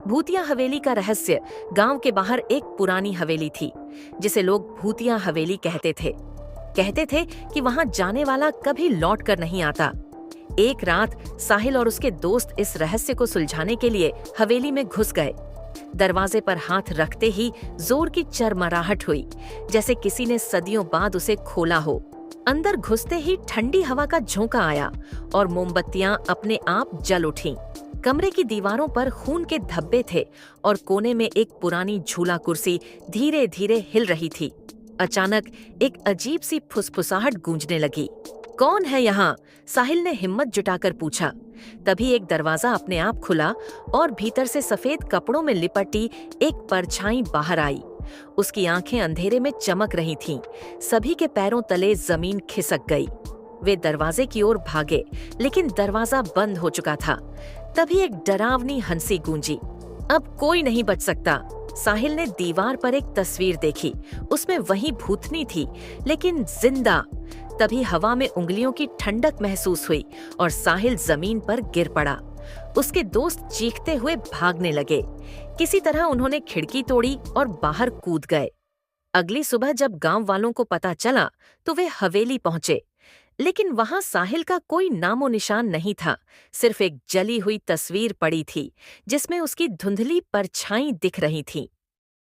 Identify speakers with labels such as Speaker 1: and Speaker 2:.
Speaker 1: भूतिया हवेली का रहस्य। गांव के बाहर एक पुरानी हवेली थी जिसे लोग भूतिया हवेली कहते थे कि वहां जाने वाला कभी लौट कर नहीं आता। एक रात साहिल और उसके दोस्त इस रहस्य को सुलझाने के लिए हवेली में घुस गए। दरवाजे पर हाथ रखते ही जोर की चरमराहट हुई, जैसे किसी ने सदियों बाद उसे खोला हो। अंदर घुसते ही ठंडी हवा का झोंका आया और मोमबत्तियां अपने आप जल उठीं। कमरे की दीवारों पर खून के धब्बे थे और कोने में एक पुरानी झूला कुर्सी धीरे धीरे हिल रही थी। अचानक एक अजीब सी फुसफुसाहट गूंजने लगी। कौन है यहाँ? साहिल ने हिम्मत जुटाकर पूछा। तभी एक दरवाजा अपने आप खुला और भीतर से सफेद कपड़ों में लिपटी एक परछाई बाहर आई। उसकी आंखें अंधेरे में चमक रही थीं। सभी के पैरों तले जमीन खिसक गई। वे दरवाजे की ओर भागे, लेकिन दरवाजा बंद हो चुका था। तभी एक डरावनी हंसी गूंजी। अब कोई नहीं बच सकता। साहिल ने दीवार पर एक तस्वीर देखी। उसमें वही भूतनी थी, लेकिन जिंदा। तभी हवा में उंगलियों की ठंडक महसूस हुई और साहिल जमीन पर गिर पड़ा। उसके दोस्त चीखते हुए भागने लगे। किसी तरह उन्होंने खिड़की तोड़ी और बाहर कूद गए। अगली सुबह जब गांव वालों को पता चला तो वे हवेली पहुंचे, लेकिन वहां साहिल का कोई नामो निशान नहीं था। सिर्फ एक जली हुई तस्वीर पड़ी थी जिसमें उसकी धुंधली परछाई दिख रही थी।